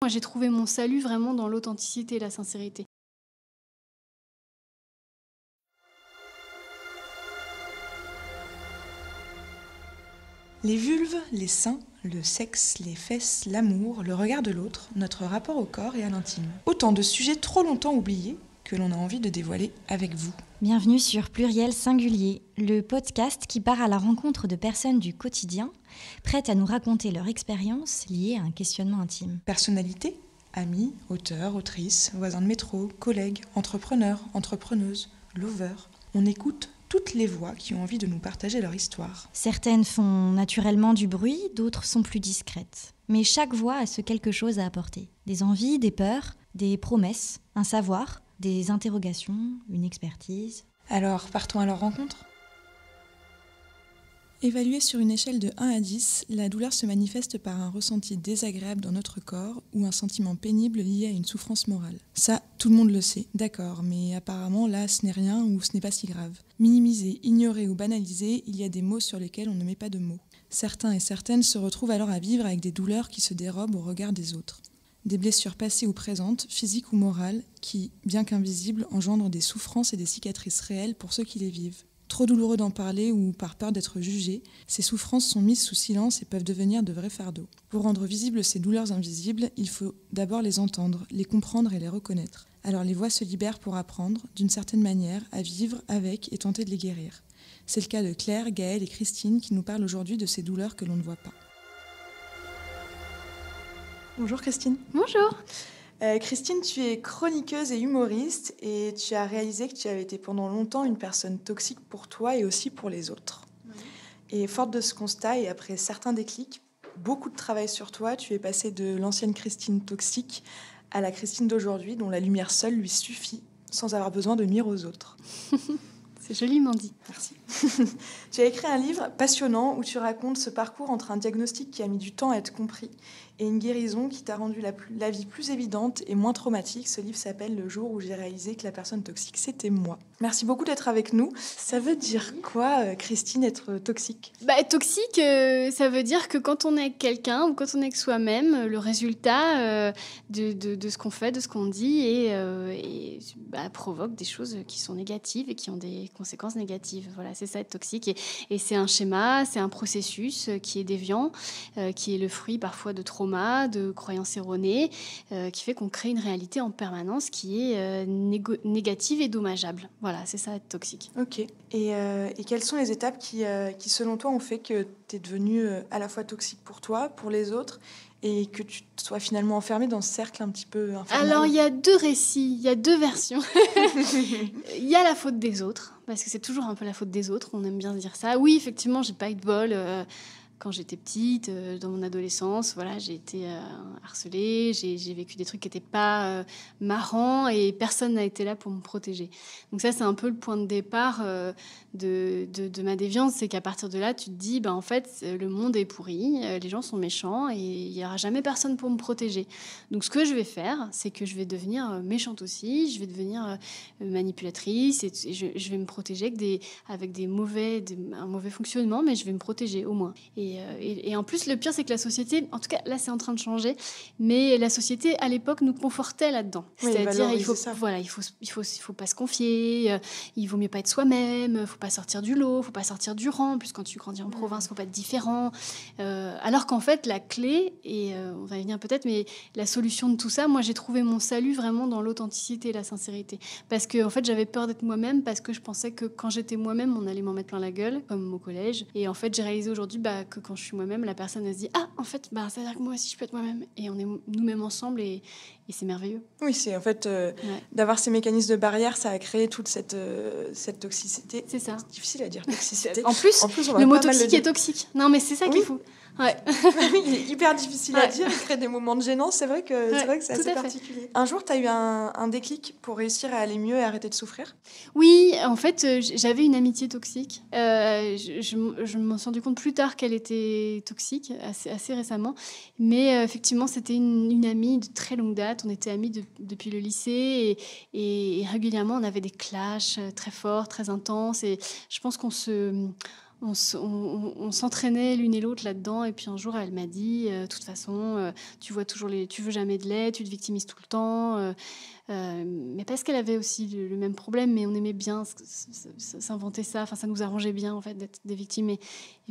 Moi, j'ai trouvé mon salut vraiment dans l'authenticité et la sincérité. Les vulves, les seins, le sexe, les fesses, l'amour, le regard de l'autre, notre rapport au corps et à l'intime. Autant de sujets trop longtemps oubliés que l'on a envie de dévoiler avec vous. Bienvenue sur Pluriel Singulier, le podcast qui part à la rencontre de personnes du quotidien, prêtes à nous raconter leur expérience liée à un questionnement intime. Personnalités, amis, auteurs, autrices, voisins de métro, collègues, entrepreneurs, entrepreneuses, lovers. On écoute toutes les voix qui ont envie de nous partager leur histoire. Certaines font naturellement du bruit, d'autres sont plus discrètes. Mais chaque voix a ce quelque chose à apporter. Des envies, des peurs, des promesses, un savoir, des interrogations, une expertise. Alors, partons à leur rencontre ? Évaluée sur une échelle de 1 à 10, la douleur se manifeste par un ressenti désagréable dans notre corps ou un sentiment pénible lié à une souffrance morale. Ça, tout le monde le sait, d'accord, mais apparemment là, ce n'est rien ou ce n'est pas si grave. Minimisé, ignoré ou banalisé, il y a des mots sur lesquels on ne met pas de mots. Certains et certaines se retrouvent alors à vivre avec des douleurs qui se dérobent au regard des autres. Des blessures passées ou présentes, physiques ou morales, qui, bien qu'invisibles, engendrent des souffrances et des cicatrices réelles pour ceux qui les vivent. Trop douloureux d'en parler ou par peur d'être jugé, ces souffrances sont mises sous silence et peuvent devenir de vrais fardeaux. Pour rendre visibles ces douleurs invisibles, il faut d'abord les entendre, les comprendre et les reconnaître. Alors les voix se libèrent pour apprendre, d'une certaine manière, à vivre avec et tenter de les guérir. C'est le cas de Claire, Gaëlle et Christine qui nous parlent aujourd'hui de ces douleurs que l'on ne voit pas. Bonjour Christine. Bonjour. Christine, tu es chroniqueuse et humoriste et tu as réalisé que tu avais été pendant longtemps une personne toxique pour toi et aussi pour les autres. Oui. Et forte de ce constat et après certains déclics, beaucoup de travail sur toi, tu es passée de l'ancienne Christine toxique à la Christine d'aujourd'hui dont la lumière seule lui suffit sans avoir besoin de nuire aux autres. C'est joliment dit. Merci. Tu as écrit un livre passionnant où tu racontes ce parcours entre un diagnostic qui a mis du temps à être compris et une guérison qui t'a rendu la vie plus évidente et moins traumatique. Ce livre s'appelle « Le jour où j'ai réalisé que la personne toxique, c'était moi ». Merci beaucoup d'être avec nous. Ça veut dire quoi, Christine, être toxique ? Toxique, ça veut dire que quand on est avec quelqu'un ou quand on est avec soi-même, le résultat de ce qu'on fait, de ce qu'on dit provoque des choses qui sont négatives et qui ont des conséquences négatives. Voilà, c'est ça être toxique. Et c'est un schéma, c'est un processus qui est déviant, qui est le fruit parfois de traumas, de croyances erronées, qui fait qu'on crée une réalité en permanence qui est négative et dommageable. Voilà, c'est ça être toxique. Ok. Et quelles sont les étapes qui, selon toi, ont fait que tu es devenue à la fois toxique pour toi, pour les autres, et que tu sois finalement enfermée dans ce cercle un petit peu infernal ? Alors, il y a 2 récits, il y a 2 versions. Il y a la faute des autres, parce que c'est toujours un peu la faute des autres, on aime bien dire ça. Oui, effectivement, j'ai pas eu de bol. Quand j'étais petite, dans mon adolescence, voilà, j'ai été harcelée, j'ai vécu des trucs qui n'étaient pas marrants et personne n'a été là pour me protéger. Donc ça, c'est un peu le point de départ de ma déviance, c'est qu'à partir de là, tu te dis, en fait, le monde est pourri, les gens sont méchants et il n'y aura jamais personne pour me protéger. Donc ce que je vais faire, c'est que je vais devenir méchante aussi, je vais devenir manipulatrice et je vais me protéger avec un mauvais fonctionnement, mais je vais me protéger au moins. Et en plus, le pire, c'est que la société, en tout cas, là, c'est en train de changer, mais la société, à l'époque, nous confortait là-dedans. Oui, c'est-à-dire, il faut pas se confier, il vaut mieux pas être soi-même, il faut pas sortir du lot, il faut pas sortir du rang. En plus, quand tu grandis en province, il faut pas être différent. Alors qu'en fait, la clé, et on va y venir peut-être, mais la solution de tout ça, moi, j'ai trouvé mon salut vraiment dans l'authenticité et la sincérité. Parce que, en fait, j'avais peur d'être moi-même, parce que je pensais que quand j'étais moi-même, on allait m'en mettre plein la gueule, comme au collège. Et en fait, j'ai réalisé aujourd'hui que quand je suis moi-même, la personne elle se dit en fait ça veut dire que moi aussi je peux être moi-même et on est nous-mêmes ensemble et c'est merveilleux. Oui, c'est en fait d'avoir ces mécanismes de barrière, ça a créé toute cette toxicité. C'est ça. C'est difficile à dire toxicité. En plus le mot toxique est toxique. Non mais c'est ça qu'il faut. Ouais. Il est hyper difficile à dire, il crée des moments de gênance, c'est vrai que c'est assez particulier. Un jour, tu as eu un déclic pour réussir à aller mieux et arrêter de souffrir ? Oui, en fait, j'avais une amitié toxique. Je m'en suis rendu compte plus tard qu'elle était toxique, assez récemment. Mais effectivement, c'était une amie de très longue date. On était amis depuis le lycée et régulièrement, on avait des clashs très forts, très intenses. Et je pense qu'on se on s'entraînait l'une et l'autre là-dedans. Et puis un jour, elle m'a dit, de toute façon, tu veux jamais de lait, tu te victimises tout le temps. Mais parce qu'elle avait aussi le même problème, mais on aimait bien s'inventer ça. Enfin, ça nous arrangeait bien en fait d'être des victimes. Et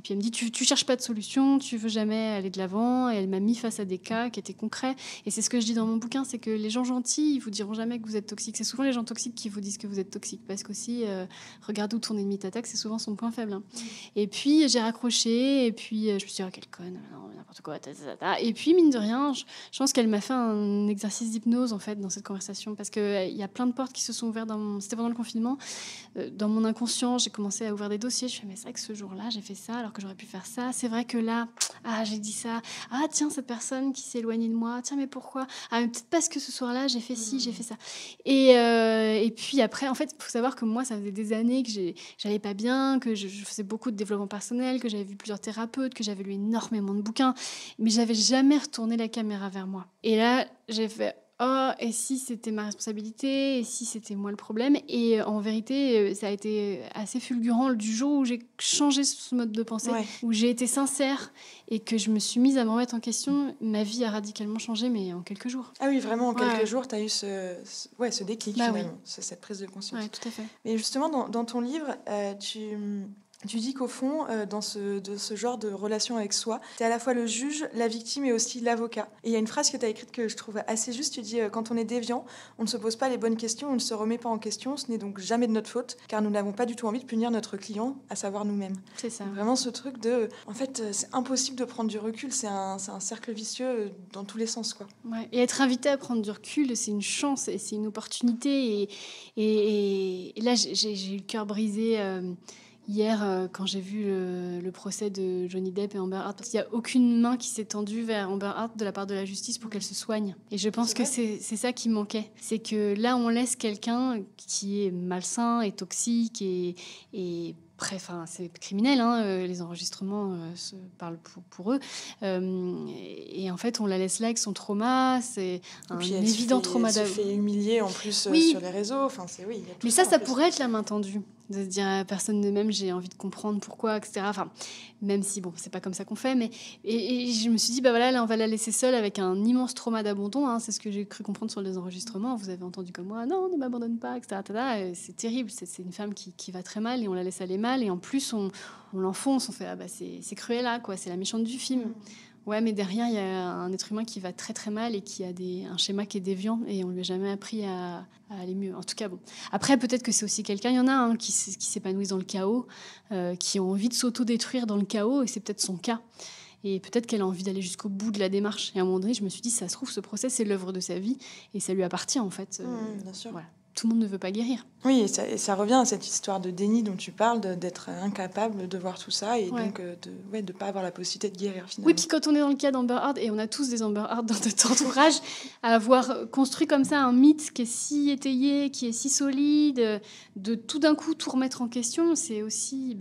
puis elle me dit, tu cherches pas de solution, tu veux jamais aller de l'avant. Et elle m'a mis face à des cas qui étaient concrets. Et c'est ce que je dis dans mon bouquin, c'est que les gens gentils, ils vous diront jamais que vous êtes toxique. C'est souvent les gens toxiques qui vous disent que vous êtes toxique, parce qu'aussi, regarde où ton ennemi t'attaque, c'est souvent son point faible. Hein. Et puis j'ai raccroché, et puis je me suis dit, oh, quelle conne, non, n'importe quoi. Et puis mine de rien, je pense qu'elle m'a fait un exercice d'hypnose en fait dans cette conversation. Parce qu'il y a plein de portes qui se sont ouvertes. C'était pendant le confinement. Dans mon inconscient, j'ai commencé à ouvrir des dossiers. Je fais, mais c'est vrai que ce jour-là, j'ai fait ça alors que j'aurais pu faire ça. C'est vrai que là, j'ai dit ça. Ah, tiens, cette personne qui s'est éloignée de moi. Tiens, mais pourquoi ? Ah, mais peut-être parce que ce soir-là, j'ai fait ci, j'ai fait ça. Et puis après, en fait, il faut savoir que moi, ça faisait des années que j'allais pas bien, que je faisais beaucoup de développement personnel, que j'avais vu plusieurs thérapeutes, que j'avais lu énormément de bouquins. Mais j'avais jamais retourné la caméra vers moi. Et là, j'ai fait... Oh, et si c'était ma responsabilité, et si c'était moi le problème. Et en vérité, ça a été assez fulgurant du jour où j'ai changé ce mode de pensée, où j'ai été sincère et que je me suis mise à me remettre en question. Ma vie a radicalement changé, mais en quelques jours. Ah oui, vraiment, en quelques jours, tu as eu ce déclic, finalement, cette prise de conscience. Oui, tout à fait. Mais justement, dans ton livre, tu dis qu'au fond, dans ce genre de relation avec soi, tu es à la fois le juge, la victime et aussi l'avocat. Et il y a une phrase que tu as écrite que je trouve assez juste. Tu dis, quand on est déviant, on ne se pose pas les bonnes questions, on ne se remet pas en question. Ce n'est donc jamais de notre faute, car nous n'avons pas du tout envie de punir notre client, à savoir nous-mêmes. C'est ça. Vraiment ce truc de... En fait, c'est impossible de prendre du recul. C'est un cercle vicieux dans tous les sens, quoi. Ouais. Et être invité à prendre du recul, c'est une chance et c'est une opportunité. Et là, j'ai eu le cœur brisé... Hier, quand j'ai vu le procès de Johnny Depp et Amber Heard, parce qu'il n'y a aucune main qui s'est tendue vers Amber Heard de la part de la justice pour qu'elle se soigne. Et je pense que c'est ça qui manquait. C'est que là, on laisse quelqu'un qui est malsain et toxique et c'est criminel, hein, les enregistrements se parlent pour eux. Et en fait, on la laisse là avec son trauma. C'est un évident trauma d'amour. Elle se fait humilier en plus sur les réseaux. Enfin, mais ça pourrait être la main tendue. De se dire à personne de même, j'ai envie de comprendre pourquoi, etc. Enfin, même si, bon, c'est pas comme ça qu'on fait. Mais... Et je me suis dit, là, on va la laisser seule avec un immense trauma d'abandon. Hein, c'est ce que j'ai cru comprendre sur les enregistrements. Vous avez entendu comme moi, non, ne m'abandonne pas, etc. C'est terrible. C'est une femme qui va très mal et on la laisse aller mal. Et en plus, on l'enfonce. On fait, c'est Cruella, quoi. C'est la méchante du film. Ouais, mais derrière, il y a un être humain qui va très très mal et qui a un schéma qui est déviant et on lui a jamais appris à aller mieux. En tout cas, bon. Après, peut-être que c'est aussi quelqu'un, il y en a qui s'épanouissent dans le chaos, qui ont envie de s'auto-détruire dans le chaos et c'est peut-être son cas. Et peut-être qu'elle a envie d'aller jusqu'au bout de la démarche. Et à un moment donné, je me suis dit, ça se trouve, ce procès, c'est l'œuvre de sa vie et ça lui appartient en fait. Bien sûr. Voilà. Tout le monde ne veut pas guérir. Oui, et ça revient à cette histoire de déni dont tu parles, d'être incapable de voir tout ça et donc de ne pas avoir la possibilité de guérir finalement. Oui, puis quand on est dans le cas d'Amber Heard, et on a tous des Amber Heard dans notre entourage, à avoir construit comme ça un mythe qui est si étayé, qui est si solide, de tout d'un coup tout remettre en question, c'est aussi,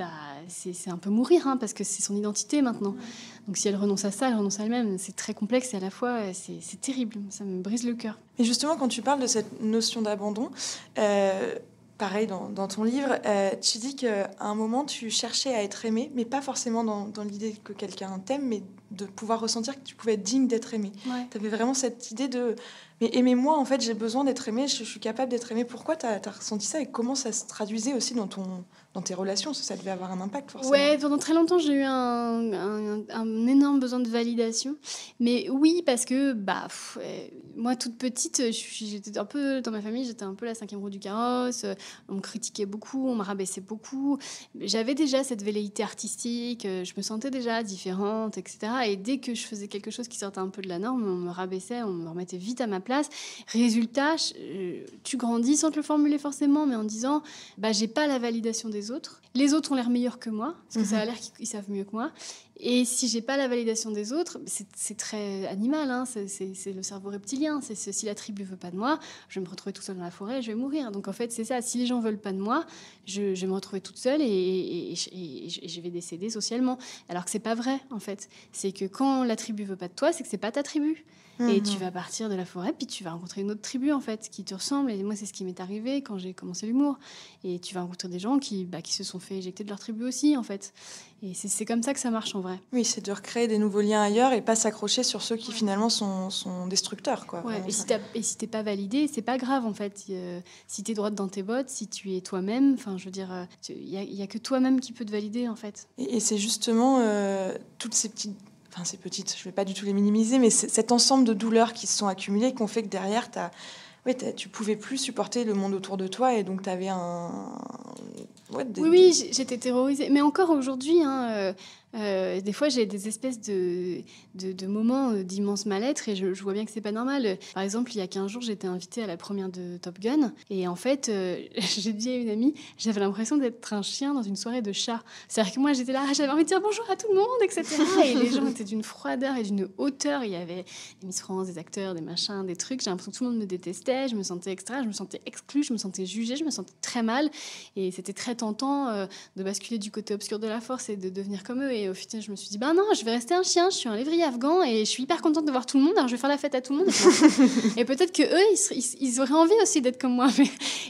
c'est un peu mourir, hein, parce que c'est son identité maintenant. Donc si elle renonce à ça, elle renonce à elle-même. C'est très complexe et à la fois, c'est terrible. Ça me brise le cœur. Mais justement, quand tu parles de cette notion d'abandon, pareil, dans ton livre, tu dis qu'à un moment, tu cherchais à être aimé, mais pas forcément dans l'idée que quelqu'un t'aime, mais de pouvoir ressentir que tu pouvais être digne d'être aimé. Ouais. Tu avais vraiment cette idée de... Mais aimez-moi, en fait, j'ai besoin d'être aimé, je suis capable d'être aimé. Pourquoi tu as ressenti ça et comment ça se traduisait aussi dans tes relations? Ça devait avoir un impact, forcément. Ouais, pendant très longtemps, j'ai eu un énorme besoin de validation. Mais oui, parce que moi, toute petite, j'étais un peu... Dans ma famille, j'étais un peu la 5e roue du carrosse. On me critiquait beaucoup, on me rabaissait beaucoup. J'avais déjà cette velléité artistique, je me sentais déjà différente, etc. Et dès que je faisais quelque chose qui sortait un peu de la norme, on me rabaissait, on me remettait vite à ma place. Résultat, tu grandis sans te le formuler forcément, mais en disant j'ai pas la validation des autres. Les autres ont l'air meilleurs que moi, parce que ça a l'air qu'ils savent mieux que moi. Et si j'ai pas la validation des autres, c'est très animal, hein, c'est le cerveau reptilien. Si la tribu veut pas de moi, je vais me retrouver toute seule dans la forêt, je vais mourir. Donc en fait, c'est ça. Si les gens veulent pas de moi, je vais me retrouver toute seule et je vais décéder socialement. Alors que c'est pas vrai, en fait. C'est que quand la tribu veut pas de toi, c'est que c'est pas ta tribu. Et tu vas partir de la forêt, puis tu vas rencontrer une autre tribu, en fait, qui te ressemble. Et moi, c'est ce qui m'est arrivé quand j'ai commencé l'humour. Et tu vas rencontrer des gens qui se sont fait éjecter de leur tribu aussi, en fait. Et c'est comme ça que ça marche, en vrai. Oui, c'est de recréer des nouveaux liens ailleurs et pas s'accrocher sur ceux qui, finalement, sont destructeurs, quoi. Ouais. Et si t'es pas validé, c'est pas grave, en fait. Si t'es droite dans tes bottes, si tu es toi-même, enfin, je veux dire, il y a que toi-même qui peut te valider, en fait. Et c'est justement toutes ces petites... Enfin, ces petites, je ne vais pas du tout les minimiser, mais c'est cet ensemble de douleurs qui se sont accumulées qui ont fait que derrière, tu pouvais plus supporter le monde autour de toi et donc tu avais Oui, j'étais terrorisée. Mais encore aujourd'hui, hein, des fois, j'ai des espèces de moments d'immense mal-être et je vois bien que c'est pas normal. Par exemple, il y a 15 jours, j'étais invitée à la première de Top Gun et en fait, j'ai dit à une amie, j'avais l'impression d'être un chien dans une soirée de chat. C'est-à-dire que moi, j'étais là, j'avais envie de dire bonjour à tout le monde, etc. Et les gens étaient d'une froideur et d'une hauteur. Il y avait des Miss France, des acteurs, des machins, des trucs. J'ai l'impression que tout le monde me détestait, je me sentais extra, je me sentais exclue, je me sentais jugée, je me sentais très mal. Et c'était très tentant de basculer du côté obscur de la force et de devenir comme eux. Et au final, je me suis dit, non, je vais rester un chien, je suis un lévrier afghan et je suis hyper contente de voir tout le monde, alors je vais faire la fête à tout le monde. Et peut-être que eux, ils auraient envie aussi d'être comme moi.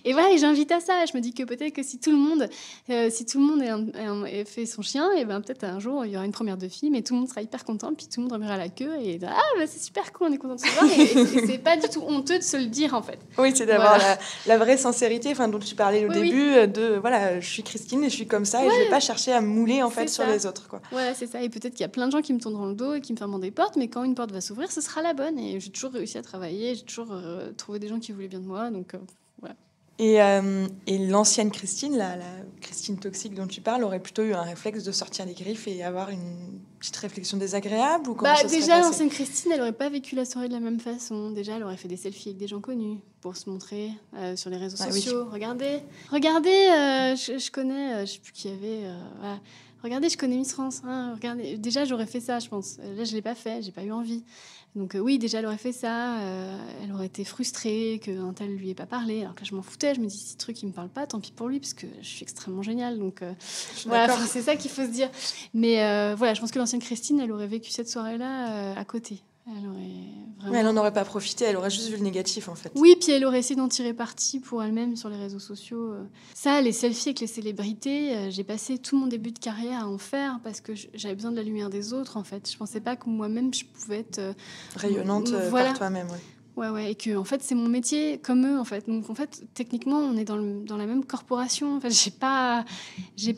Et voilà, et j'invite à ça. Je me dis que peut-être que si tout le monde fait son chien, et ben peut-être un jour, il y aura une première de filles, mais tout le monde sera hyper content, puis tout le monde remuera la queue et c'est super cool, on est content de se voir. Et c'est pas du tout honteux de se le dire, en fait. Oui, c'est d'avoir la vraie sincérité, dont tu parlais au début, de voilà, je suis Christine et je suis comme ça et je vais pas chercher à me mouler en fait sur les autres, quoi. Ouais, c'est ça. Et peut-être qu'il y a plein de gens qui me tourneront le dos et qui me fermeront des portes, mais quand une porte va s'ouvrir, ce sera la bonne. Et j'ai toujours réussi à travailler, j'ai toujours trouvé des gens qui voulaient bien de moi, donc voilà. Et l'ancienne Christine, la Christine toxique dont tu parles, aurait plutôt eu un réflexe de sortir les griffes et avoir une petite réflexion désagréable ou comment ça serait déjà, passé ? l'ancienne Christine, elle aurait pas vécu la soirée de la même façon. Déjà, elle aurait fait des selfies avec des gens connus pour se montrer sur les réseaux sociaux. Oui. Regardez, je connais, je sais plus qui y avait. Voilà. Regardez, je connais Miss France. Hein, regardez. Déjà, j'aurais fait ça, je pense. Là, je l'ai pas fait, j'ai pas eu envie. Donc oui, déjà, elle aurait fait ça. Elle aurait été frustrée qu'un tel lui ait pas parlé. Alors que là, je m'en foutais. Je me dis, si ce truc, il me parle pas, tant pis pour lui, parce que je suis extrêmement géniale. Donc voilà, c'est ça qu'il faut se dire. Mais voilà, je pense que l'ancienne Christine, elle aurait vécu cette soirée-là à côté. Elle aurait vraiment... Mais elle n'en aurait pas profité, elle aurait juste vu le négatif, en fait. Oui, puis elle aurait essayé d'en tirer parti pour elle-même sur les réseaux sociaux. Ça, les selfies avec les célébrités, j'ai passé tout mon début de carrière à en faire parce que j'avais besoin de la lumière des autres, en fait. Je pensais pas que moi-même, je pouvais être... rayonnante par toi-même, oui. Ouais, et que en fait c'est mon métier comme eux, en fait. Donc en fait techniquement on est dans la même corporation. En fait j'ai pas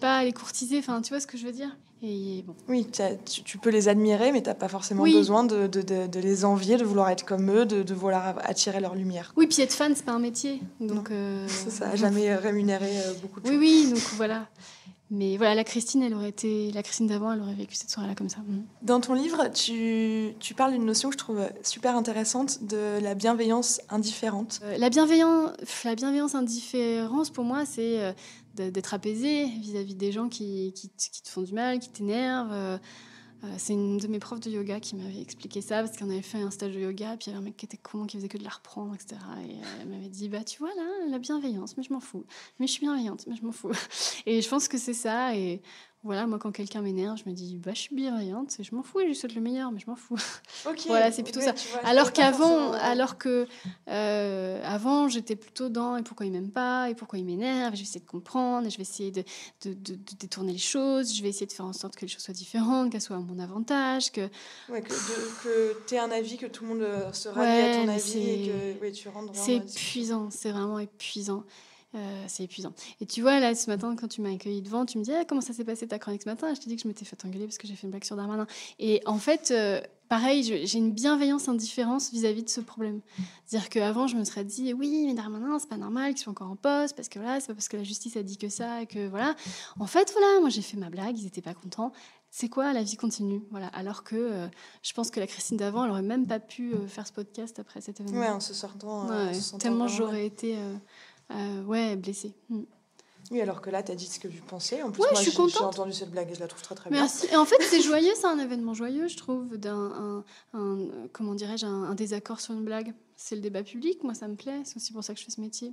à les courtiser. Enfin tu vois ce que je veux dire. Et bon. Oui, tu peux les admirer, mais t'as pas forcément besoin de les envier, de vouloir être comme eux, de vouloir attirer leur lumière. Oui, puis être fan c'est pas un métier, donc. Ça a jamais rémunéré beaucoup de choses. Oui, donc voilà. Mais voilà, la Christine d'avant, elle aurait vécu cette soirée-là comme ça. Dans ton livre, tu parles d'une notion que je trouve super intéressante, de la bienveillance indifférente. La bienveillance indifférence, pour moi, c'est d'être apaisé vis-à-vis des gens qui te font du mal, qui t'énervent. C'est une de mes profs de yoga qui m'avait expliqué ça, parce qu'on avait fait un stage de yoga, puis il y avait un mec qui était con, qui faisait que de la reprendre, etc. Et elle m'avait dit, tu vois, là, la bienveillance, mais je m'en fous. Mais je suis bienveillante, mais je m'en fous. Et je pense que c'est ça, et voilà, moi, quand quelqu'un m'énerve, je me dis, je suis bienveillante, et je m'en fous, et je lui souhaite le meilleur, mais je m'en fous. Okay, voilà, c'est plutôt ça. Vois, avant, j'étais plutôt dans, et pourquoi il m'aime pas, et pourquoi il m'énerve, et je vais essayer de comprendre, et je vais essayer de détourner les choses, je vais essayer de faire en sorte que les choses soient différentes, qu'elles soient à mon avantage, que tu aies un avis, que tout le monde se rallie à ton avis, et que tu rentres vraiment. C'est épuisant, c'est vraiment épuisant. C'est épuisant. Et tu vois, là, ce matin, quand tu m'as accueilli devant, tu me dis comment ça s'est passé ta chronique ce matin ? Je t'ai dit que je m'étais fait engueuler parce que j'ai fait une blague sur Darmanin. Et en fait, pareil, j'ai une bienveillance indifférence vis-à-vis de ce problème. C'est-à-dire qu'avant, je me serais dit, oui, mais Darmanin, c'est pas normal qu'il soit encore en poste, parce que voilà, c'est pas parce que la justice a dit que ça, et que voilà. En fait, voilà, moi, j'ai fait ma blague, ils étaient pas contents. C'est quoi, la vie continue, voilà. Alors que je pense que la Christine d'avant, elle aurait même pas pu faire ce podcast après cet événement. Ouais, en se sortant. Tellement j'aurais été... blessée. Oui, alors que là, tu as dit ce que tu pensais. En plus, Ouais, moi, je suis contente. j'ai entendu cette blague et je la trouve très très bien. Merci. Et en fait, c'est joyeux, c'est un événement joyeux, je trouve, comment dirais-je, un désaccord sur une blague. C'est le débat public, moi ça me plaît, c'est aussi pour ça que je fais ce métier.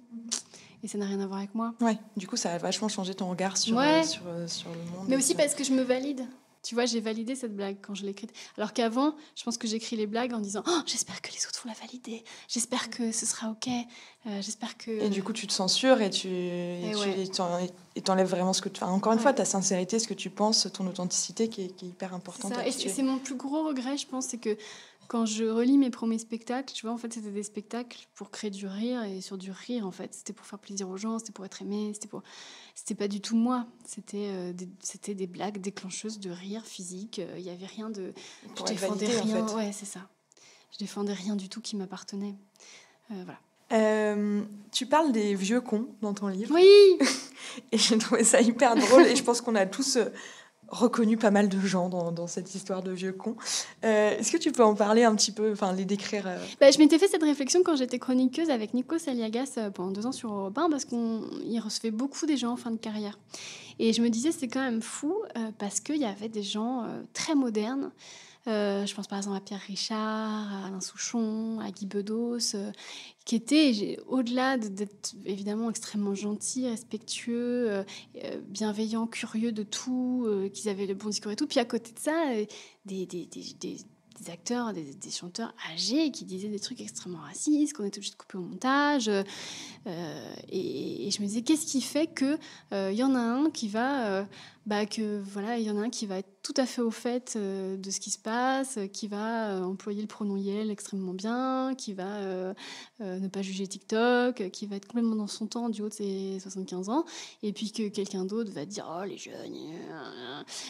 Et ça n'a rien à voir avec moi. Ouais, du coup, ça a vachement changé ton regard sur, Ouais. sur le monde. Mais aussi parce que je me valide. Tu vois, j'ai validé cette blague quand je l'ai écrite. Alors qu'avant, je pense que j'écris les blagues en disant « Oh, j'espère que les autres vont la valider. J'espère que ce sera OK. J'espère que... » Et du coup, tu te censures et t'enlèves vraiment ce que tu... Enfin, encore une fois, ta sincérité, ce que tu penses, ton authenticité qui est hyper importante. Et c'est mon plus gros regret, je pense, c'est que quand je relis mes premiers spectacles, tu vois, en fait, c'était des spectacles pour créer du rire et sur du rire, en fait. C'était pour faire plaisir aux gens, c'était pour être aimé, c'était pas du tout moi. C'était des blagues déclencheuses de rire physique. Il y avait rien de... Pour je défendais valider, rien. en fait. Ouais, c'est ça. Je défendais rien du tout qui m'appartenait. Voilà. Tu parles des vieux cons dans ton livre. Oui. Et j'ai trouvé ça hyper drôle. Et je pense qu'on a tous... reconnu pas mal de gens dans cette histoire de vieux cons. Est-ce que tu peux en parler un petit peu, enfin les décrire Je m'étais fait cette réflexion quand j'étais chroniqueuse avec Nico Saliagas pendant 2 ans sur Europe 1 parce qu'il recevait beaucoup des gens en fin de carrière. Et je me disais, c'est quand même fou parce qu'il y avait des gens très modernes. Je pense par exemple à Pierre Richard, à Alain Souchon, à Guy Bedos, qui étaient, au-delà d'être évidemment extrêmement gentils, respectueux, bienveillants, curieux de tout, qu'ils avaient le bon discours et tout. Puis à côté de ça, des acteurs, des chanteurs âgés qui disaient des trucs extrêmement racistes, qu'on était obligé de couper au montage. Et je me disais, qu'est-ce qui fait que y en a un qui va... il y en a un qui va être tout à fait au fait de ce qui se passe, qui va employer le pronom yel extrêmement bien, qui va ne pas juger TikTok, qui va être complètement dans son temps du haut de ses 75 ans, et puis que quelqu'un d'autre va dire « Oh, les jeunes... »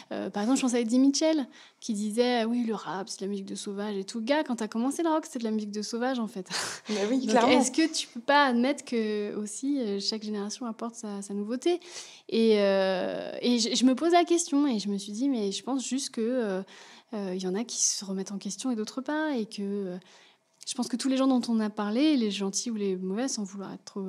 Par exemple, je pense à Eddie Mitchell, qui disait « Oui, le rap, c'est de la musique de sauvage et tout. » Gars, quand t'as commencé le rock, c'est de la musique de sauvage, en fait. Mais oui, Donc, clairement. est-ce que tu peux pas admettre que aussi chaque génération apporte sa nouveauté ? Et je me pose la question et je me suis dit, mais je pense juste que y en a qui se remettent en question et d'autres pas, et que je pense que tous les gens dont on a parlé, les gentils ou les mauvais, sans vouloir être trop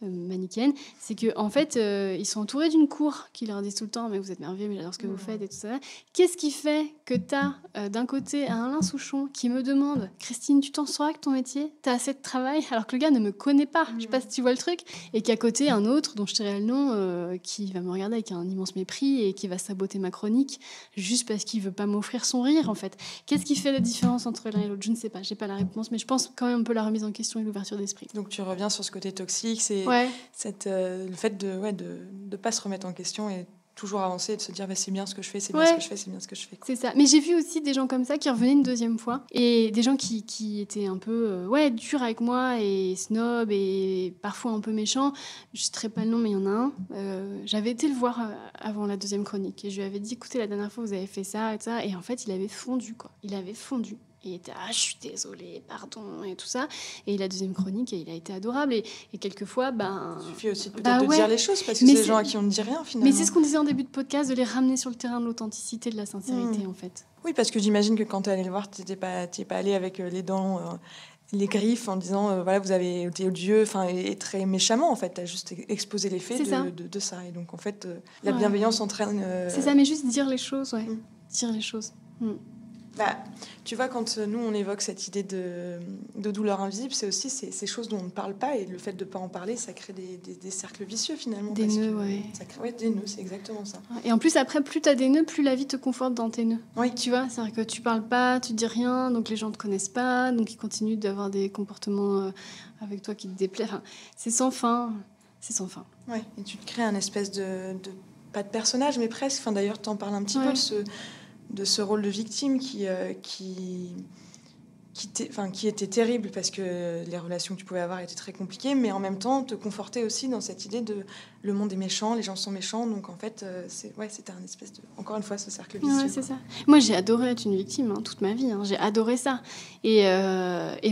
manichéenne, c'est que en fait ils sont entourés d'une cour qui leur dit tout le temps, mais vous êtes merveilleux, mais j'adore ce que vous faites et tout ça. Qu'est-ce qui fait que t'as d'un côté un Alain Souchon qui me demande « Christine, tu t'en sors avec ton métier ? T'as assez de travail ?» alors que le gars ne me connaît pas, je sais pas si tu vois le truc, et qu'à côté un autre dont je tairai le nom qui va me regarder avec un immense mépris et qui va saboter ma chronique juste parce qu'il veut pas m'offrir son rire, en fait. Qu'est-ce qui fait la différence entre l'un et l'autre ? Je ne sais pas, j'ai pas la réponse, mais je pense quand même un peu la remise en question et l'ouverture d'esprit. Donc tu reviens sur ce côté toxique, c'est le fait de pas se remettre en question et toujours avancer et de se dire c'est bien ce que je fais, c'est bien ce que je fais, c'est bien ce que je fais. C'est ça. Mais j'ai vu aussi des gens comme ça qui revenaient une deuxième fois, et des gens qui étaient un peu durs avec moi et snob et parfois un peu méchants. Je ne citerai pas le nom, mais il y en a un. J'avais été le voir avant la deuxième chronique et je lui avais dit, écoutez, la dernière fois vous avez fait ça et ça, et en fait il avait fondu, quoi. Il avait fondu. Il était « Ah, je suis désolée, pardon » et tout ça. Et la deuxième chronique, il a été adorable. Et quelquefois, il suffit aussi peut-être de dire les choses, parce que c'est des gens à qui on ne dit rien, finalement. Mais c'est ce qu'on disait en début de podcast, de les ramener sur le terrain de l'authenticité, de la sincérité, en fait. Oui, parce que j'imagine que quand tu es allé le voir, tu n'es pas allé avec les dents... les griffes en disant voilà, vous avez été odieux, et très méchamment, en fait. Tu as juste exposé les faits de ça. Et donc, en fait, la bienveillance entraîne... C'est ça, mais juste dire les choses, dire les choses. Tu vois, quand nous, on évoque cette idée de douleur invisible, c'est aussi ces choses dont on ne parle pas, et le fait de ne pas en parler, ça crée des cercles vicieux, finalement. Des nœuds, ça crée, des nœuds, c'est exactement ça. Et en plus, après, plus tu as des nœuds, plus la vie te conforte dans tes nœuds. Oui. Tu vois, c'est-à-dire que tu parles pas, tu dis rien, donc les gens ne te connaissent pas, donc ils continuent d'avoir des comportements avec toi qui te déplaisent. Enfin, c'est sans fin. C'est sans fin. Oui, et tu te crées un espèce de pas de personnage, mais presque. Enfin, d'ailleurs, tu en parles un petit peu de ce rôle de victime qui était terrible, parce que les relations que tu pouvais avoir étaient très compliquées, mais en même temps te conforter aussi dans cette idée de le monde est méchant, les gens sont méchants, donc en fait c'était un espèce de, encore une fois, ce cercle vicieux. Ouais, c'est ça. Moi j'ai adoré être une victime toute ma vie, j'ai adoré ça, et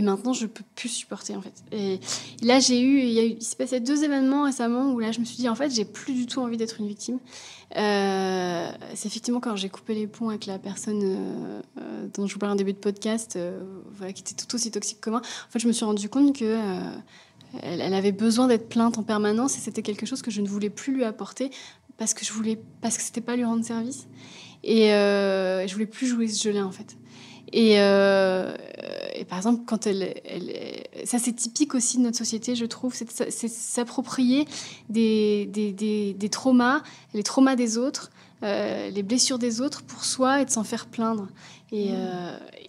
maintenant je peux plus supporter, en fait. Et là il s'est passé 2 événements récemment où là je me suis dit, en fait j'ai plus du tout envie d'être une victime. C'est effectivement quand j'ai coupé les ponts avec la personne dont je vous parlais en début de podcast, qui était tout aussi toxique que moi. En fait, je me suis rendu compte que elle avait besoin d'être plainte en permanence et c'était quelque chose que je ne voulais plus lui apporter parce que c'était pas lui rendre service. Et je voulais plus jouer ce jeu-là, en fait. Et par exemple, quand ça c'est typique aussi de notre société, je trouve, c'est s'approprier des traumas, les traumas des autres, les blessures des autres pour soi et de s'en faire plaindre.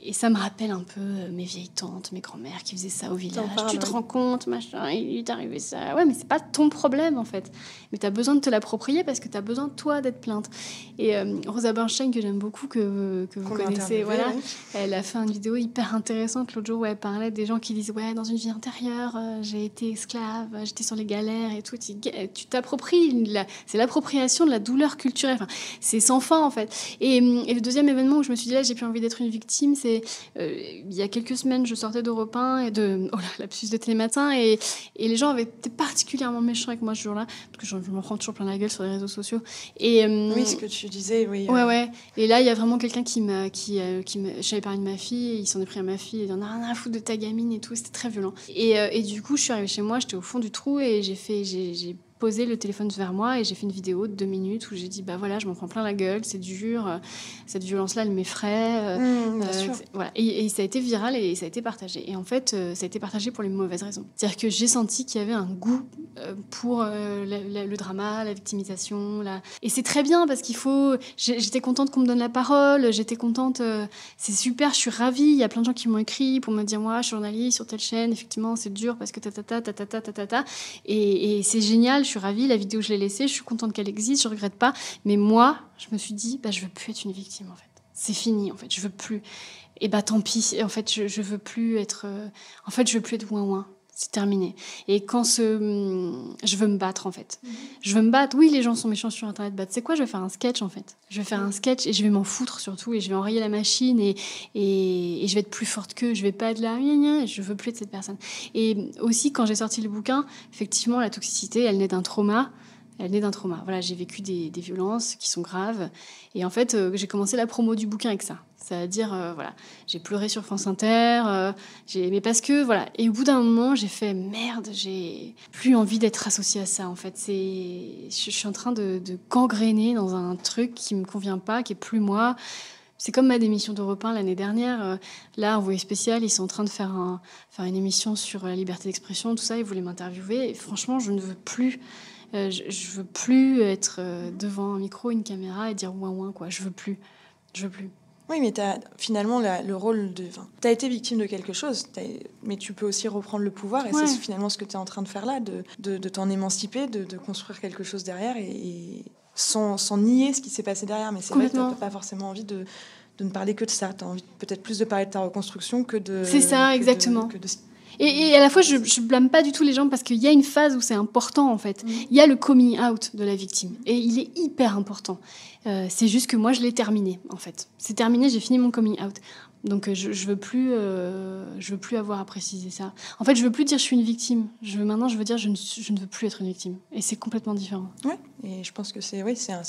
Et ça me rappelle un peu mes vieilles tantes, mes grands-mères qui faisaient ça au village. Tu te rends compte, machin, il est arrivé ça. Ouais, mais c'est pas ton problème, en fait. Mais tu as besoin de te l'approprier parce que tu as besoin, toi, d'être plainte. Et Rosa Bernstein, que j'aime beaucoup, que vous connaissez, voilà, elle a fait une vidéo hyper intéressante l'autre jour où elle parlait des gens qui disent « Ouais, dans une vie antérieure, j'ai été esclave, j'étais sur les galères et tout. » Tu t'appropries, c'est l'appropriation de la douleur culturelle. Enfin, c'est sans fin, en fait. Et le deuxième événement où je me suis dit « Là, j'ai plus envie d'être une victime », c'est il y a quelques semaines, je sortais d'Europe 1 et lapsus de Télématin, et les gens avaient été particulièrement méchants avec moi ce jour-là, parce que je m'en prends toujours plein la gueule sur les réseaux sociaux. Et, oui, ce que tu disais, oui. Ouais. Et là, il y a vraiment quelqu'un j'avais parlé de ma fille, et il s'en est pris à ma fille, et il en a rien à foutre de ta gamine et tout, c'était très violent. Et du coup, je suis arrivée chez moi, j'étais au fond du trou, et j'ai posé le téléphone vers moi et j'ai fait une vidéo de 2 minutes où j'ai dit bah voilà, je m'en prends plein la gueule, c'est dur, cette violence-là elle m'effraie, voilà. Et ça a été viral et ça a été partagé. Et en fait, ça a été partagé pour les mauvaises raisons. C'est-à-dire que j'ai senti qu'il y avait un goût pour le drama, la victimisation, et c'est très bien parce j'étais contente qu'on me donne la parole, j'étais contente, c'est super, je suis ravie. Il y a plein de gens qui m'ont écrit pour me dire moi, je suis journaliste sur telle chaîne, effectivement c'est dur parce que et c'est génial. Je suis ravie, la vidéo je l'ai laissée, je suis contente qu'elle existe, je regrette pas. Mais moi, je me suis dit, je veux plus être une victime en fait. C'est fini en fait, je veux plus. Et tant pis, en fait, je veux plus être. Je veux plus être ouin-ouin. C'est terminé. Et quand je veux me battre en fait. Je veux me battre. Oui, les gens sont méchants sur Internet. C'est quoi ? Je vais faire un sketch en fait. Je vais faire un sketch et je vais m'en foutre surtout et je vais enrayer la machine et je vais être plus forte qu'eux. Je vais pas être là. Je veux plus être cette personne. Et aussi quand j'ai sorti le bouquin, effectivement, la toxicité, elle naît d'un trauma. Voilà, j'ai vécu des violences qui sont graves. Et en fait, j'ai commencé la promo du bouquin avec ça. C'est-à-dire, voilà, j'ai pleuré sur France Inter, mais parce que, voilà. Et au bout d'un moment, j'ai fait, merde, j'ai plus envie d'être associée à ça, en fait. Je suis en train de gangréner dans un truc qui me convient pas, qui est plus moi. C'est comme ma démission d'Europe 1 l'année dernière. Là, Envoyé spécial, ils sont en train de faire une émission sur la liberté d'expression, tout ça. Ils voulaient m'interviewer. Et franchement, je ne veux plus... je veux plus être devant un micro, une caméra et dire ouin ouin, quoi. Je veux plus. Oui, mais finalement le rôle de... tu as été victime de quelque chose, mais tu peux aussi reprendre le pouvoir. Et c'est finalement ce que tu es en train de faire là, de t'en émanciper, de construire quelque chose derrière et sans nier ce qui s'est passé derrière. Mais c'est vrai que tu n'as pas forcément envie de ne parler que de ça. Tu as envie peut-être plus de parler de ta reconstruction que de... C'est ça, exactement. Et à la fois, je blâme pas du tout les gens parce qu'il y a une phase où c'est important, en fait. Il y a le coming out de la victime. Et il est hyper important. C'est juste que moi, je l'ai terminé, en fait. C'est terminé, j'ai fini mon coming out. Donc, je veux plus avoir à préciser ça. En fait, je veux plus dire je suis une victime. Maintenant, je veux dire je ne veux plus être une victime. Et c'est complètement différent. Ouais. Et je pense que c'est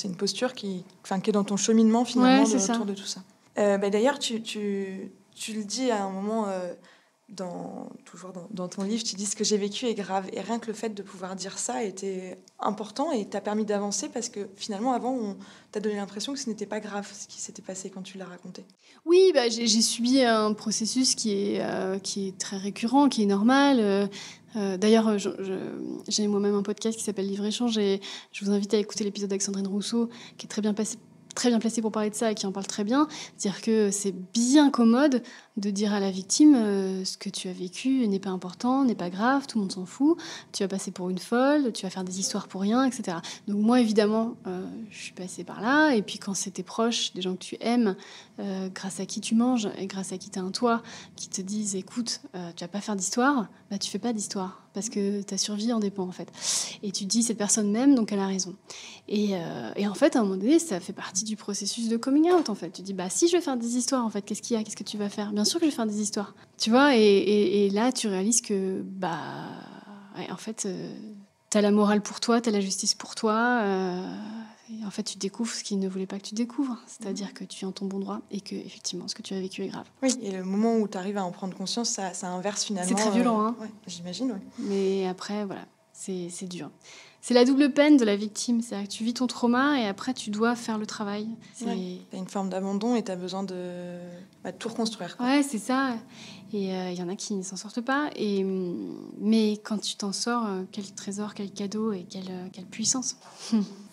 une posture qui est dans ton cheminement, finalement, autour de tout ça. D'ailleurs, tu le dis à un moment... toujours dans ton livre, tu dis ce que j'ai vécu est grave. Et rien que le fait de pouvoir dire ça était important et t'a permis d'avancer parce que finalement, avant, on t'a donné l'impression que ce n'était pas grave ce qui s'était passé quand tu l'as raconté. Oui, j'ai subi un processus qui est très récurrent, qui est normal. D'ailleurs, j'ai moi-même un podcast qui s'appelle Livre-Échange et je vous invite à écouter l'épisode d'Alexandrine Rousseau qui est très bien placé pour parler de ça et qui en parle très bien. C'est-à-dire que c'est bien commode de dire à la victime ce que tu as vécu n'est pas important, n'est pas grave, tout le monde s'en fout, tu vas passer pour une folle, tu vas faire des histoires pour rien, etc. Donc moi, évidemment, je suis passée par là. Et puis quand c'est tes proches, des gens que tu aimes, grâce à qui tu manges et grâce à qui tu as un toit, qui te disent, écoute, tu vas pas faire d'histoire, tu fais pas d'histoire parce que ta survie en dépend, en fait. Et tu te dis, cette personne m'aime, donc elle a raison. Et en fait, à un moment donné, ça fait partie du processus de coming out, en fait. Tu dis, si je vais faire des histoires, en fait, qu'est-ce qu'il y a ? Qu'est-ce que tu vas faire ? Bien sûr que je vais faire des histoires. Tu vois, et là, tu réalises que, en fait, t'as la morale pour toi, t'as la justice pour toi. Et en fait, tu découvres ce qu'il ne voulait pas que tu découvres. C'est-à-dire que tu es en ton bon droit et que, effectivement, ce que tu as vécu est grave. Oui, et le moment où tu arrives à en prendre conscience, ça inverse finalement. C'est très violent, hein. Ouais, j'imagine, oui. Mais après, voilà, c'est dur. C'est la double peine de la victime. C'est-à-dire que tu vis ton trauma et après, tu dois faire le travail. Ouais. T'as une forme d'abandon et t'as besoin de tout reconstruire, quoi. Ouais, c'est ça. Et il y en a qui ne s'en sortent pas. Mais quand tu t'en sors, quel trésor, quel cadeau et quelle puissance.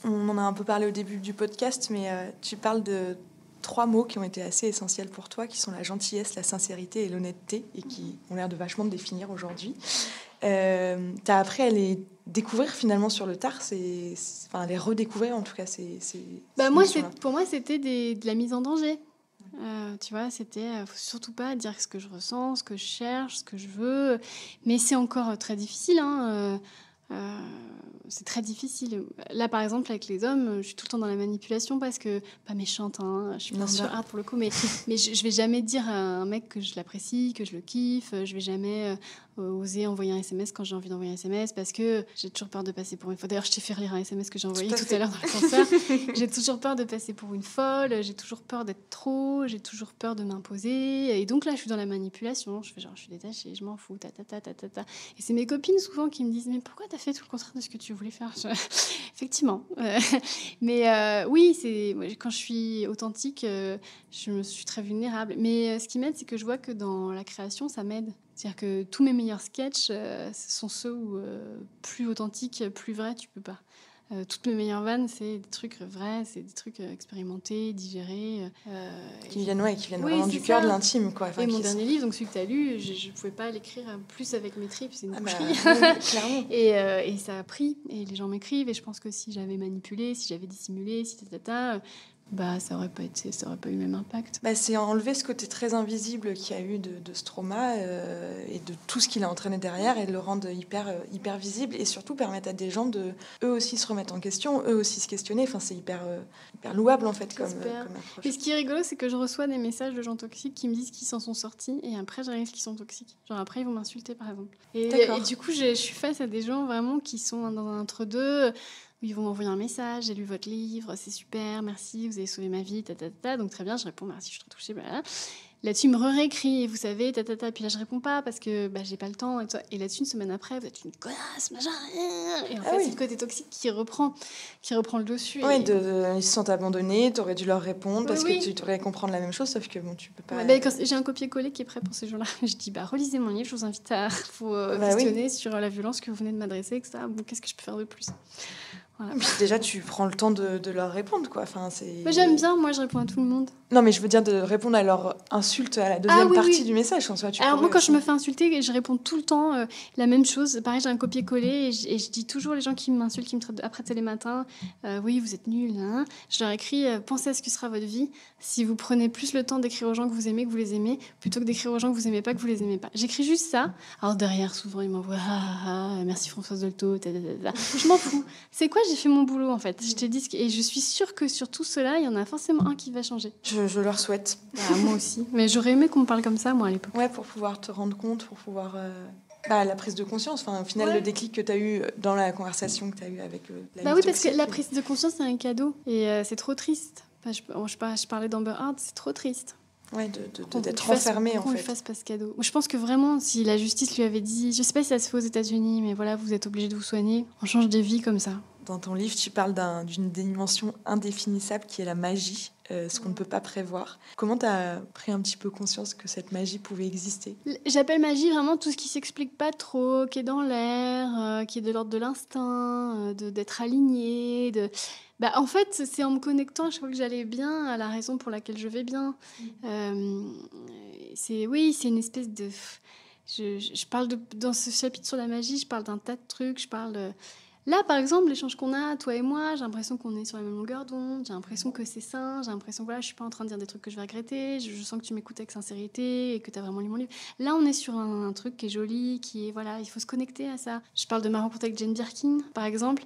On en a un peu parlé au début du podcast, mais tu parles de 3 mots qui ont été assez essentiels pour toi, qui sont la gentillesse, la sincérité et l'honnêteté, et qui ont l'air de vachement te définir aujourd'hui. T'as appris à les découvrir finalement sur le tard, enfin, les redécouvrir en tout cas. Pour moi, c'était de la mise en danger. Tu vois, c'était faut surtout pas dire ce que je ressens, ce que je cherche, ce que je veux. Mais c'est encore très difficile, hein. C'est très difficile. Là, par exemple, avec les hommes, je suis tout le temps dans la manipulation parce que, pas méchante, hein, je suis pas hard pour le coup, mais je vais jamais dire à un mec que je l'apprécie, que je le kiffe. Je vais jamais oser envoyer un SMS quand j'ai envie d'envoyer un SMS parce que j'ai toujours peur de passer pour une folle. D'ailleurs, je t'ai fait lire un SMS que j'ai envoyé tout à l'heure dans le concert. J'ai toujours peur de passer pour une folle, j'ai toujours peur d'être trop, j'ai toujours peur de m'imposer. Et donc là, je suis dans la manipulation. Je fais genre, je suis détachée, je m'en fous, ta. Et c'est mes copines souvent qui me disent, mais pourquoi t'as fait tout le contraire de ce que tu voulais faire? Effectivement. Mais oui, quand je suis authentique, je me suis très vulnérable. Mais ce qui m'aide, c'est que je vois que dans la création, ça m'aide. C'est-à-dire que tous mes meilleurs sketchs, ce sont ceux où plus authentiques, plus vrais, tu peux pas. Toutes mes meilleures vannes, c'est des trucs vrais, c'est des trucs expérimentés, digérés. Qui viennent vraiment du cœur, de l'intime, quoi. Enfin, et mon dernier livre, donc celui que tu as lu, je ne pouvais pas l'écrire plus avec mes tripes, c'est une boucherie. Clairement. Et ça a pris, et les gens m'écrivent, et je pense que si j'avais manipulé, si j'avais dissimulé, ça aurait pas eu le même impact. C'est enlever ce côté très invisible qu'il y a eu de ce trauma et de tout ce qu'il a entraîné derrière et de le rendre hyper visible et surtout permettre à des gens de eux aussi se remettre en question, eux aussi se questionner. Enfin, c'est hyper louable en fait comme approche. Et ce qui est rigolo, c'est que je reçois des messages de gens toxiques qui me disent qu'ils s'en sont sortis et après j'arrive qu'ils sont toxiques. Genre après ils vont m'insulter par exemple. Et du coup je suis face à des gens vraiment qui sont dans un entre-deux. Ils vont m'envoyer un message, j'ai lu votre livre, c'est super, merci, vous avez sauvé ma vie, donc très bien, je réponds, merci, je suis très touchée, blablabla. Là-dessus, il me réécrit, vous savez, puis là, je réponds pas parce que j'ai pas le temps, et là-dessus, une semaine après, vous êtes une connasse, machin, et en fait, c'est le côté toxique qui reprend le dessus. Oui, ils se sont abandonnés, t'aurais dû leur répondre parce que tu devrais comprendre la même chose, sauf que bon, tu peux pas... quand j'ai un copier-coller qui est prêt pour ces jours-là, je dis, relisez mon livre, je vous invite à questionner sur la violence que vous venez de m'adresser, etc. Bon, qu'est-ce que je peux faire de plus? Voilà. Puis déjà, tu prends le temps de leur répondre, quoi. Enfin, Mais j'aime bien, moi, je réponds à tout le monde. Non, mais je veux dire de répondre à leur insulte à la deuxième partie du message. En soi, alors moi, quand je me fais insulter, je réponds tout le temps la même chose. Pareil, j'ai un copier-coller et je dis toujours les gens qui m'insultent, qui me traitent après télé matin, oui, vous êtes nuls. Hein. Je leur écris, pensez à ce que sera votre vie si vous prenez plus le temps d'écrire aux gens que vous aimez, que vous les aimez, plutôt que d'écrire aux gens que vous aimez pas, que vous les aimez pas. J'écris juste ça. Alors derrière, souvent, ils m'envoient merci Françoise Dolto. Je m'en fous. C'est quoi? J'ai fait mon boulot en fait. Je t'ai dit et je suis sûre que sur tout cela, il y en a forcément un qui va changer. Je leur souhaite. Moi aussi. Mais j'aurais aimé qu'on me parle comme ça, moi, à l'époque. Ouais, pour pouvoir te rendre compte, pour pouvoir... la prise de conscience, enfin, au final, le déclic que tu as eu dans la conversation que tu as eue avec oui, parce que la prise de conscience, c'est un cadeau. Et c'est trop triste. Je parlais d'Amber Heard, c'est trop triste. Ouais, d'être enfermé, en fait. Qu'on lui fasse pas ce cadeau. Je pense que vraiment, si la justice lui avait dit... Je sais pas si ça se fait aux États-Unis, mais voilà, vous êtes obligés de vous soigner. On change des vies comme ça. Dans ton livre, tu parles d'une dimension indéfinissable qui est la magie, ce qu'on ne peut pas prévoir. Comment tu as pris un petit peu conscience que cette magie pouvait exister? J'appelle magie vraiment tout ce qui s'explique pas trop, qui est dans l'air, qui est de l'ordre de l'instinct, d'être aligné. En fait, c'est en me connectant, je crois que j'allais bien, à la raison pour laquelle je vais bien. C'est une espèce de... Je parle dans ce chapitre sur la magie, je parle d'un tas de trucs, je parle... Là, par exemple, l'échange qu'on a, toi et moi, j'ai l'impression qu'on est sur la même longueur d'onde, j'ai l'impression que c'est sain, j'ai l'impression que je suis pas en train de dire des trucs que je vais regretter, je sens que tu m'écoutes avec sincérité et que tu as vraiment lu mon livre. Là, on est sur un truc qui est joli, il faut se connecter à ça. Je parle de ma rencontre avec Jane Birkin, par exemple,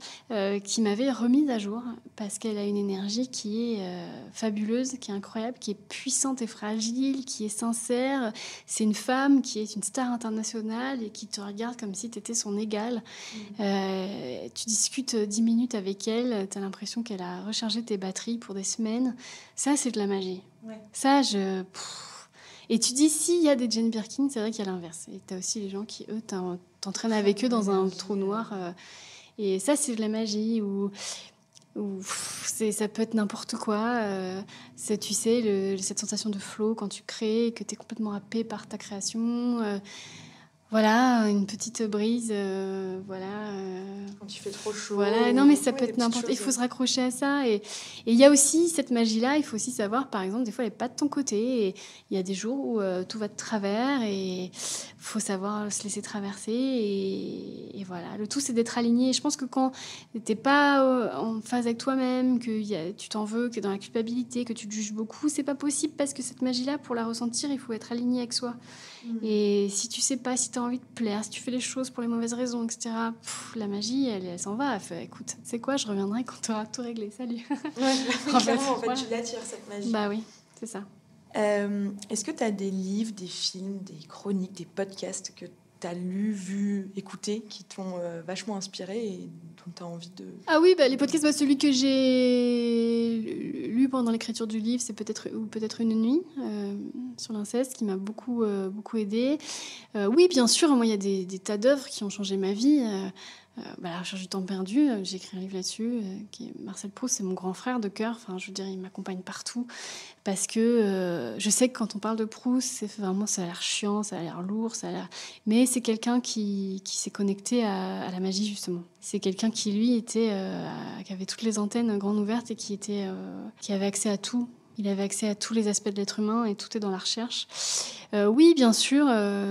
qui m'avait remise à jour parce qu'elle a une énergie qui est fabuleuse, qui est incroyable, qui est puissante et fragile, qui est sincère. C'est une femme qui est une star internationale et qui te regarde comme si tu étais son égale. tu discutes 10 minutes avec elle, tu as l'impression qu'elle a rechargé tes batteries pour des semaines. Ça, c'est de la magie. Ouais. Ça, Et tu dis, s'il y a des Jane Birkin, c'est vrai qu'il y a l'inverse. Et tu as aussi les gens qui, eux, t'entraînent avec eux dans un trou noir. Et ça, c'est de la magie. Ou ça peut être n'importe quoi. C'est, tu sais, cette sensation de flow quand tu crées, que tu es complètement happé par ta création. Voilà, une petite brise. Quand il fait trop chaud. Voilà, non, mais ça peut être n'importe. Il faut se raccrocher à ça. Et il y a aussi cette magie-là. Il faut aussi savoir, par exemple, des fois, elle n'est pas de ton côté. Et il y a des jours où tout va de travers. Et il faut savoir se laisser traverser. Et voilà, le tout, c'est d'être aligné. Et je pense que quand tu n'es pas en phase avec toi-même, que tu t'en veux, que tu es dans la culpabilité, que tu te juges beaucoup, c'est pas possible parce que cette magie-là, pour la ressentir, il faut être aligné avec soi. Et si tu sais pas, si tu as envie de plaire, si tu fais les choses pour les mauvaises raisons, etc., la magie, elle s'en va. Elle fait, écoute, tu sais quoi, je reviendrai quand tu auras tout réglé. Salut. Ouais, clairement, en fait, voilà. tu l'attires, cette magie. Bah oui, c'est ça. Est-ce que tu as des livres, des films, des chroniques, des podcasts que tu as lus, vus, écoutés, qui t'ont vachement inspiré et dont tu as envie de... Ah oui, les podcasts, celui que j'ai lu pendant l'écriture du livre, c'est peut-être Une nuit sur l'inceste, qui m'a beaucoup aidée. Oui, bien sûr, moi, il y a des tas d'œuvres qui ont changé ma vie. La recherche du temps perdu, j'ai écrit un livre là-dessus, qui est Marcel Proust, c'est mon grand frère de cœur. Enfin, je veux dire, il m'accompagne partout parce que je sais que quand on parle de Proust, c'est vraiment, ça a l'air chiant, ça a l'air lourd, mais c'est quelqu'un qui s'est connecté à la magie, justement. C'est quelqu'un qui, lui, qui avait toutes les antennes grandes ouvertes et qui avait accès à tout. Il avait accès à tous les aspects de l'être humain et tout est dans la recherche. Oui, bien sûr,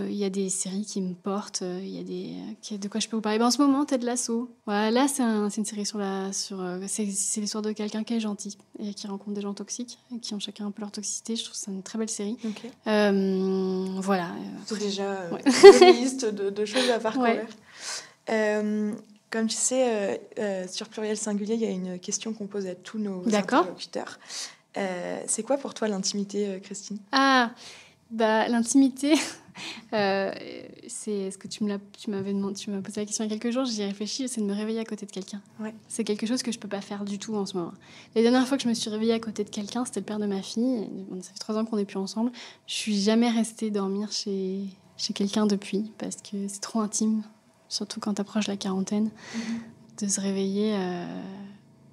il y a des séries qui me portent. De quoi je peux vous parler. En ce moment, Ted Lasso. Voilà, là, c'est une série c'est l'histoire de quelqu'un qui est gentil et qui rencontre des gens toxiques et qui ont chacun un peu leur toxicité. Je trouve que c'est une très belle série. Okay. Voilà. C'est déjà une liste de choses à parcourir. Ouais. Comme tu sais, sur Pluriel Singulier, il y a une question qu'on pose à tous nos interlocuteurs. C'est quoi pour toi l'intimité, Christine ? L'intimité, c'est ce que tu m'as posé la question il y a quelques jours, j'y ai réfléchi, c'est de me réveiller à côté de quelqu'un. Ouais. C'est quelque chose que je peux pas faire du tout en ce moment. La dernière fois que je me suis réveillée à côté de quelqu'un, c'était le père de ma fille. Ça fait 3 ans qu'on n'est plus ensemble. Je suis jamais restée dormir chez quelqu'un depuis parce que c'est trop intime, surtout quand t'approches la quarantaine, de se réveiller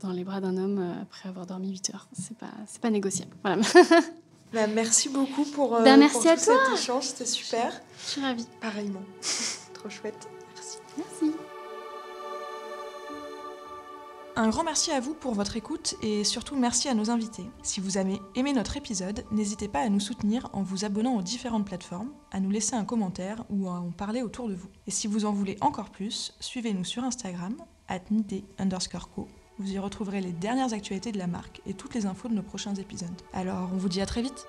dans les bras d'un homme après avoir dormi 8 heures. C'est pas négociable. Voilà. Merci beaucoup pour merci à tout toi. cet échange, c'était super. Je suis ravie. Pareillement. Trop chouette. Merci. Merci. Un grand merci à vous pour votre écoute et surtout merci à nos invités. Si vous avez aimé notre épisode, n'hésitez pas à nous soutenir en vous abonnant aux différentes plateformes, à nous laisser un commentaire ou à en parler autour de vous. Et si vous en voulez encore plus, suivez-nous sur Instagram @nidé_co. Vous y retrouverez les dernières actualités de la marque et toutes les infos de nos prochains épisodes. Alors, on vous dit à très vite.